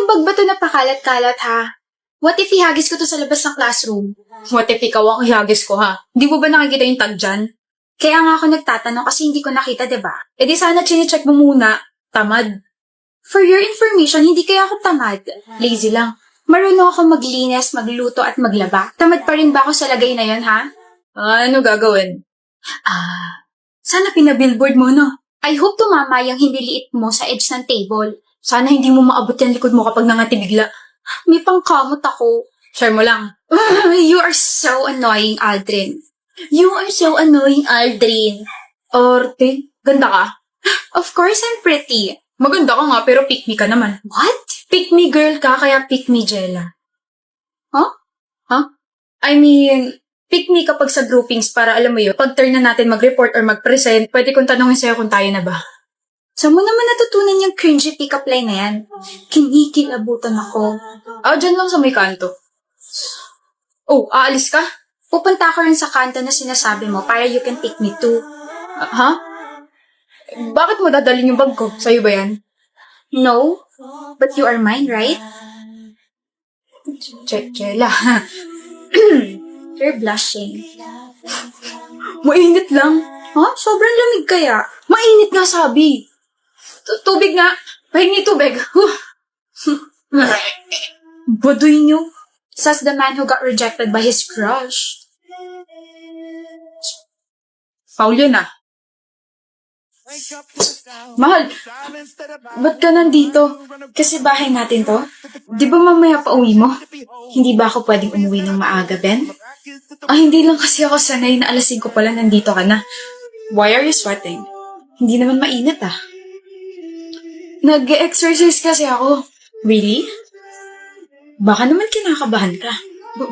Anong bagbato na pakalat-kalat ha? What if ihagis ko to sa labas ng classroom? What if ikaw ang ihagis ko ha? Di mo ba nakikita yung tag dyan? Kaya nga ako nagtatanong kasi hindi ko nakita, diba? E di sana chinecheck mo muna. Tamad. For your information, hindi kaya ako tamad. Lazy lang. Marunong ako maglinis, magluto at maglaba. Tamad pa rin ba ako sa lagay na yon, ha? Ano gagawin? Sana pinabillboard mo, no? I hope tumama yung hindi liit mo sa edge ng table. Sana hindi mo maabot yung likod mo kapag nangati bigla. May pangkamot ako. Share mo lang. You are so annoying, Aldrin. You are so annoying, Aldrin. Arte, ganda ka. Of course, I'm pretty. Maganda ka nga pero pick me ka naman. What? Pick me girl ka kaya pick me Jella. Huh? I mean, pick me kapag sa groupings para alam mo yun, pag turn na natin mag-report or mag-present, pwede kong tanongin sa'yo kung tayo na ba. Saan mo naman natutunan yung cringy pick-up line na yan? Kinikilabutan ako. Dyan lang sa may kanto. Oh, aalis ka? Pupunta ako rin sa kanto na sinasabi mo para you can pick me too. Ha? Bakit mo dadalhin yung bag ko? Sa'yo ba yan? No, but you are mine, right? Jella. You're blushing. Mainit lang. Sobrang lamig kaya. Mainit nga sabi. Tubig nga. Pahingi tubig. Baduy niyo. Says the man who got rejected by his crush. Foul yun ah. Mahal, ba't ka nandito? Kasi bahay natin to. Di ba mamaya pa uwi mo? Hindi ba ako pwedeng umuwi ng maaga, Ben? Hindi lang kasi ako sanay na alas 5 pala nandito ka na. Why are you sweating? Hindi naman mainit ah. Nag-exercise kasi ako. Really? Baka naman kinakabahan ka.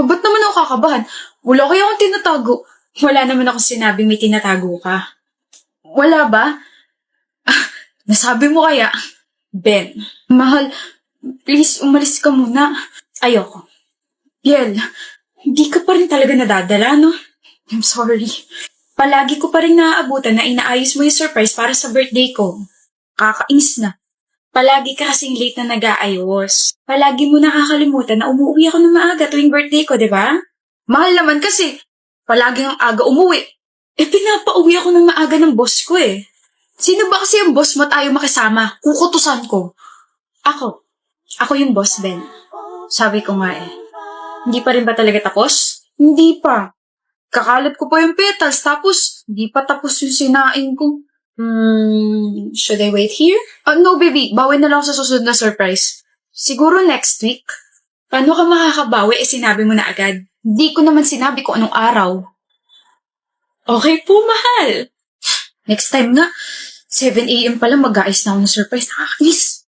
Ba't naman ako kakabahan? Wala kaya akong tinatago. Wala naman ako sinabing may tinatago ka. Wala ba? Nasabi mo kaya? Ben, Mahal, please umalis ka muna. ayoko. Biel, hindi ka pa rin talaga nadadala, no? I'm sorry. Palagi ko pa rin naaabutan na inaayos mo yung surprise para sa birthday ko. Kakainis na. Palagi ka kasing late na nag-aayos. Palagi mo nakakalimutan na umuwi ako ng maaga tuwing birthday ko, di ba? Mahal naman kasi, palaging ang aga umuwi. Pinapauwi ako ng maaga ng boss ko eh. Sino ba kasi yung boss mo at ayaw makisama? Kukutusan ko. Ako. Ako yung boss, Ben. Sabi ko nga eh. Hindi pa rin ba talaga tapos? Hindi pa. Kakalat ko pa yung petals, tapos di pa tapos yung sinain ko. Should I wait here? No, baby. Bawi na lang sa susunod na surprise. Siguro next week. Paano ka makakabawi sinabi mo na agad? Di ko naman sinabi ko anong araw. Okay po, mahal. Next time nga, 7 a.m. pa lang mag-aayos na ako ng surprise. Nakakainis.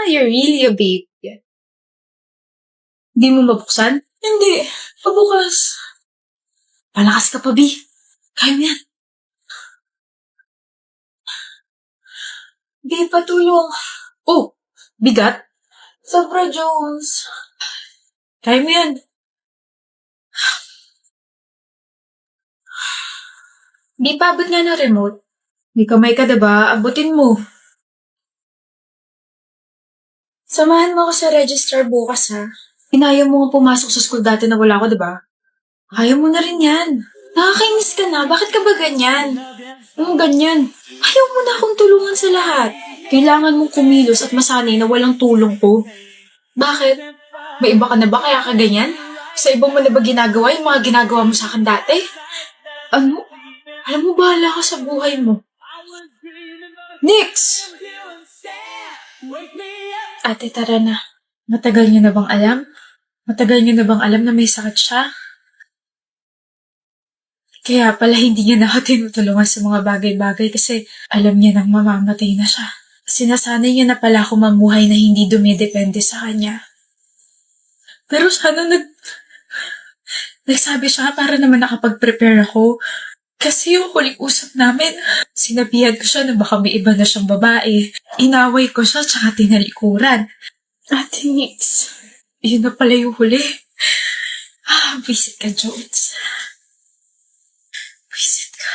You're really a babe. Di mo mabuksan? Hindi. Pabukas. Palakas ka pa, B. Kaya mo yan. Babe, patulong. Oh, bigat? Sobra, Jones. Kaya mo yan. Di pa abot nga ng remote. May kamay ka, diba? Abutin mo. Samahan mo ako sa registrar bukas, ha? Inaya mo nga pumasok sa school dati na wala ko, diba? Kaya mo na rin yan. Nakakainis ka na. Bakit ka ba ganyan? Ganyan. Ayaw mo na akong tulungan sa lahat. Kailangan mong kumilos at masanay na walang tulong ko. Bakit? May iba ka na ba kaya ka ganyan? Sa ibang mo na ba ginagawa yung mga ginagawa mo sa akin dati? Ano? Alam mo, bahala ka sa buhay mo. Nix! Ate, tara na. Matagal niyo na bang alam? Matagal niyo na bang alam na may sakit siya? Kaya pala hindi niya na ako tinutulungan sa mga bagay-bagay kasi alam niya nang mamamatay na siya. Sinasanay niya na pala ako mamuhay na hindi dumidepende sa kanya. Pero sana nagsabi siya para naman nakapag-prepare ako. Kasi yung huling usap namin, sinabihan ko siya na baka may iba na siyang babae. Inaway ko siya tsaka tinalikuran. Ate Nix. Yun na pala yung huli. Visit ka, Jones. Visit ka.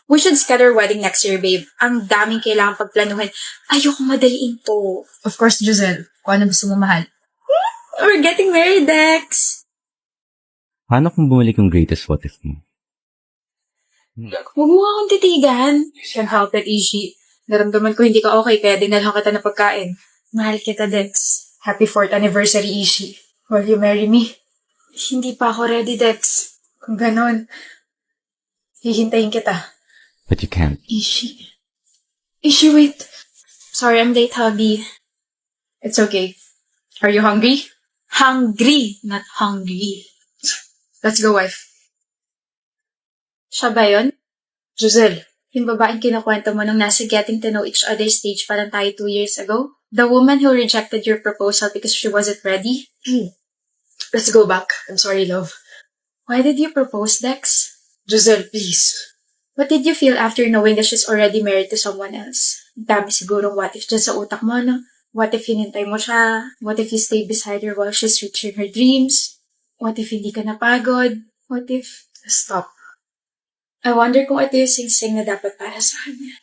We should schedule our wedding next year, babe. Ang daming kailangan pagplanuhin. Ayoko madaliin to. Of course, Giselle. Kung ano gusto mo mahal. We're getting married, Dex. Paano kung bumalik yung greatest what if mo? Huwag mo akong titigan. Can't help it, Ishi. Naramdaman ko hindi ka okay, kaya dinalhan kita ng pagkain. Mahal kita, Dex. Happy 4th anniversary, Ishi. Will you marry me? Hindi pa ako ready, Dex. Kung ganon, hihintayin kita. But you can't. Ishi, wait. Sorry, I'm late, hubby. It's okay. Are you hungry? Hungry, not hungry. Let's go, wife. Siya ba yun? Giselle. Yung babaeng kinakwento mo nung nasa getting to know each other stage pa lang tayo 2 years ago? The woman who rejected your proposal because she wasn't ready? Let's go back. I'm sorry, love. Why did you propose, Dex? Giselle, please. What did you feel after knowing that she's already married to someone else? Ang dami sigurong what if dyan sa utak mo, no? What if hinintay mo siya? What if you stayed beside her while she's reaching her dreams? What if hindi ka napagod? What if... Stop. I wonder kung ito yung sing-sing na dapat para sa kanya.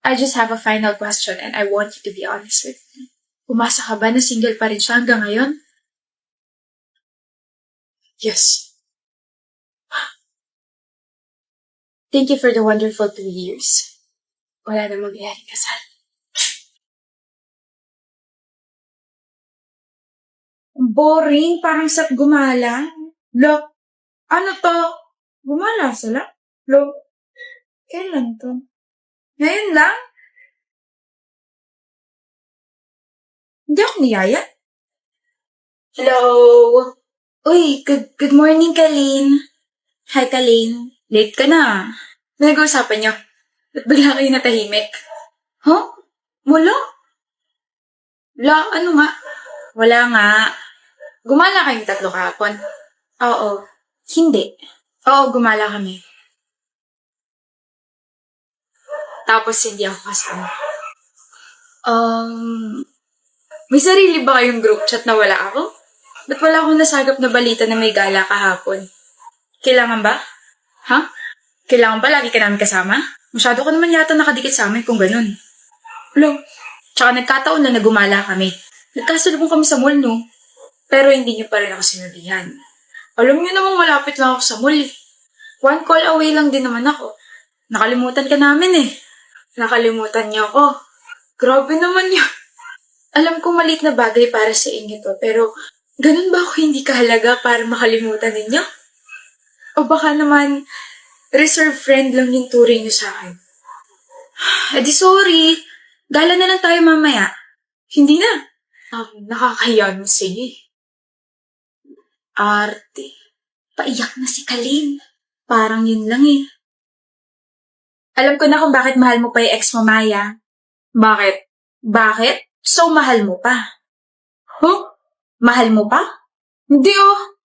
I just have a final question and I want you to be honest with me. Umasa ka ba na single pa rin siya hanggang ngayon? Yes. Thank you for the wonderful 2 years. Wala na mangyayaring kasal. Boring, parang sap gumala. Look, ano to? Gumala sila? Look, kailan to? Ngayon lang? Hindi ako niyaya. Hello? Uy, good morning, Kalin. Hi, Kalin. Late ka na. Ano nag-uusapan niyo? Ba't bigla kayo natahimik? Huh? Wala? Wala, ano nga? Wala nga. Gumala kayong 3 kahapon? Oo. Hindi. Oo, gumala kami. Tapos hindi ako kasama. May sarili ba kayong group chat na wala ako? Ba't wala akong nasagap na balita na may gala kahapon? Kailangan ba? Ha? Kailangan ba lagi ka namin kasama? Masyado ka naman yata nakadikit sa amin kung ganun. Lo, tsaka nagkataon na nagumala kami. Nagkasalubong kami sa mall, no? Pero hindi niyo pa rin ako sinabihan. Alam niyo namang malapit lang ako sa mall. 1 call away lang din naman ako. Nakalimutan ka namin eh. Nakalimutan niyo ako. Grabe naman yun. Alam ko maliit na bagay para sa inyo to, pero ganun ba ako hindi kahalaga para makalimutan ninyo? O baka naman, reserve friend lang yung turing niyo sa akin. Di sorry. Gala na lang tayo mamaya. Hindi na. Nakakahiya mo, sige. Arte. Paiyak na si Kalin. Parang yun lang eh. Alam ko na kung bakit mahal mo pa yung ex mo, Maya. Bakit? Bakit? So, mahal mo pa. Huh? Mahal mo pa? Hindi oh.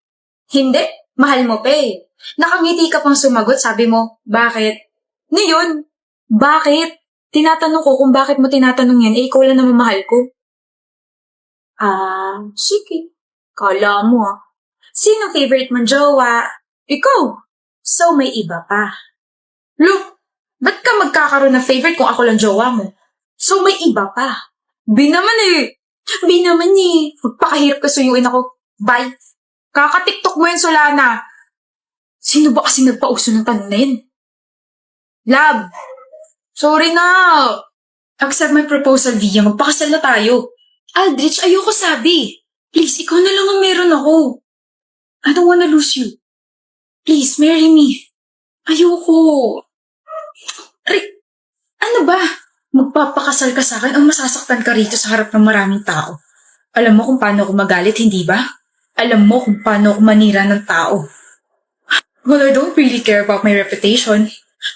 Hindi. Mahal mo pa eh. Nakangiti ka pang sumagot, sabi mo, bakit? Ano yun? Bakit? Tinatanong ko kung bakit mo tinatanong yan, eh ikaw lang naman mahal ko. Sige. Kala mo ah. Sino favorite mong jowa? Ikaw. So, may iba pa. Look, ba't ka magkakaroon ng favorite kung ako lang jowa mo? So, may iba pa. Bi naman eh. Magpakahirap ka suyuin ako. Bye. Kaka-tiktok mo yun, Solana. Sino ba kasi nagpauso ng tanong na yun? Love. Sorry na. Accept my proposal, Via. Magpakasal na tayo. Aldrich, ayoko sabi. Please, ikaw na lang ang meron ako. I don't wanna lose you. Please, marry me. Ayoko. Ano ba? Magpapakasal ka sa akin o masasaktan ka rito sa harap ng maraming tao? Alam mo kung paano ako magalit, hindi ba? Alam mo kung paano ako manira ng tao. Well, I don't really care about my reputation.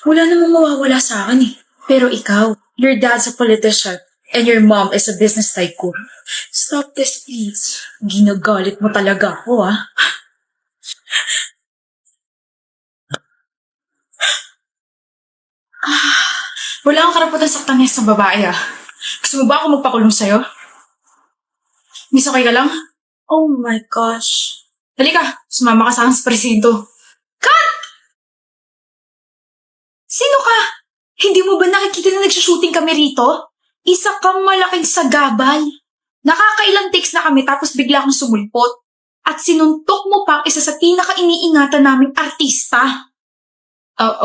Wala namang mawawala sa akin eh. Pero ikaw, your dad's a politician and your mom is a business tycoon. Stop this, please. Ginagalit mo talaga ako, ah. Wala kang karapatan saktan niya sa babae, ah. Gusto mo ba ako magpakulong sa'yo? Miss, okay ka lang? Oh my gosh. Halika, sumama ka sa akin sa presinto. Cut! Sino ka? Hindi mo ba nakikita na nagsushooting kami rito? Isa kang malaking sagabal. Nakakailang takes na kami tapos bigla kang sumulpot. At sinuntok mo pa ang isa sa pinaka-iniingatan naming artista.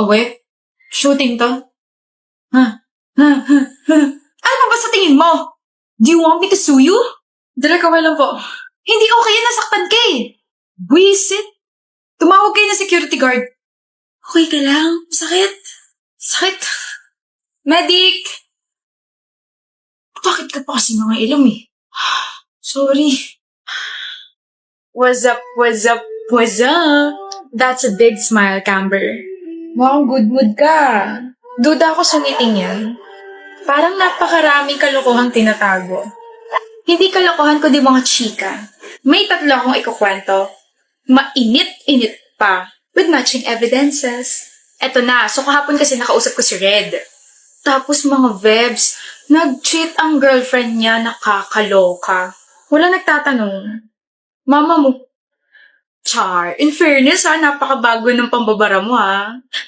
Wait. Shooting to? Ano ba sa tingin mo? Do you want me to sue you? Direk, okay lang po. Hindi okay yan, nasaktan ka eh. Buisit. Tumawag kayo ng security guard. Okay ka lang? Sakit? Sakit? Medic! Bakit ka pa kasi nangailam eh? Sorry. What's up, what's up, what's up? That's a big smile, Camber. Mukhang good mood ka. Duda ako sa meeting yan. Parang napakaraming kalokohang tinatago. Hindi kalokohan kundi mga chika. May 3 akong ikukwento. Mainit-init pa. With matching evidences. Eto na, so kahapon kasi nakausap ko si Red. Tapos mga vebs, nag-cheat ang girlfriend niya, nakakaloka. Wala nagtatanong. Mama mo. Char, in fairness napakabago ng pambabara mo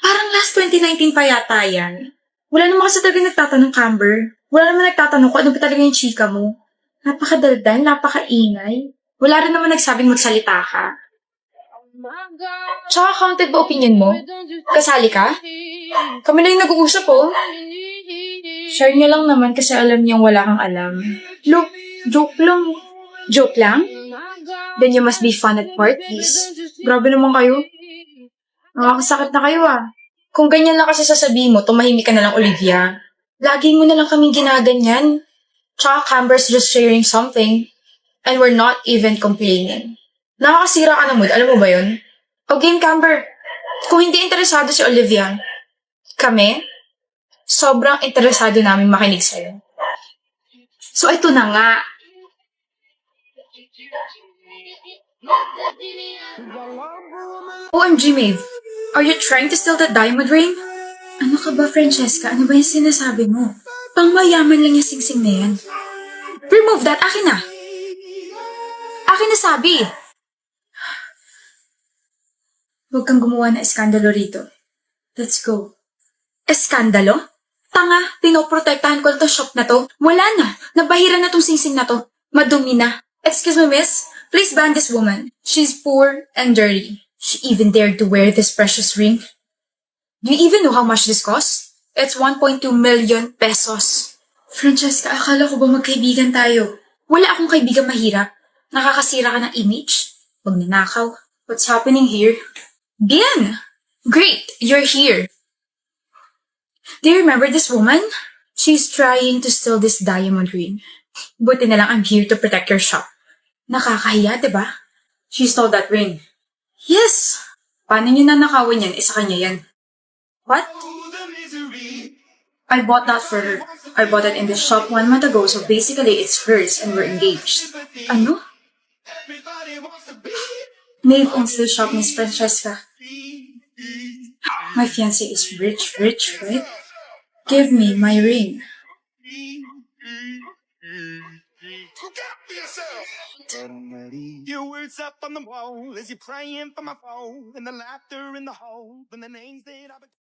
Parang last 2019 pa yata yan. Wala naman kasi talaga nagtatanong, Camber. Wala naman nagtatanong kung ano ba talaga yung chika mo. Napakadaldal, napakaingay. Wala rin naman nagsabing magsalita ka. Tsaka counted ba opinion mo? Kasali ka? Kami na yung nag-uusap Share niya lang naman kasi alam niyang wala kang alam. Look, joke lang. Joke lang? Then you must be fun at parties. Grabe naman kayo. Nakakasakit na kayo Kung ganyan lang kasi sasabihin mo, tumahimik ka na lang, Olivia. Lagi mo na lang kaming ginaganyan. Tsaka Camber's just sharing something. And we're not even complaining. Nakakasira ka na mood, alam mo ba yun? O game, Camber. Kung hindi interesado si Olivia, kami, sobrang interesado namin makinig sa'yo. So ito na nga. OMG, Maeve. Are you trying to steal that diamond ring? Ano ka ba, Francesca? Ano ba yung sinasabi mo? Pangmayaman lang yung singsing na yan. Remove that. Akin na. Akin na sabi. Huwag kang gumawa ng eskandalo rito. Let's go. Eskandalo? Tanga, pinoprotektahan ko na to shop na to. Wala na. Nabahiran na tong singsing na to. Madumi na. Excuse me, miss. Please ban this woman. She's poor and dirty. She even dared to wear this precious ring. Do you even know how much this costs? It's 1.2 million pesos. Francesca, akala ko ba magkaibigan tayo? Wala akong kaibigan mahirap. Nakakasira ka ng image. Huwag nanakaw. What's happening here? Bien! Great! You're here. Do you remember this woman? She's trying to steal this diamond ring. Buti na lang I'm here to protect your shop. Nakakahiya, diba? She stole that ring. Yes! Paano niyo nanakawan yan? Isa kanya yan. What? I bought that for her. I bought it in the shop 1 month ago, so basically it's hers and we're engaged. Ano? Maeve owns the shop, Miss Francesca. My fiancé is rich, right? Give me my ring. Your words up on the wall as you're praying for my phone and the laughter in the hole and the names that I've been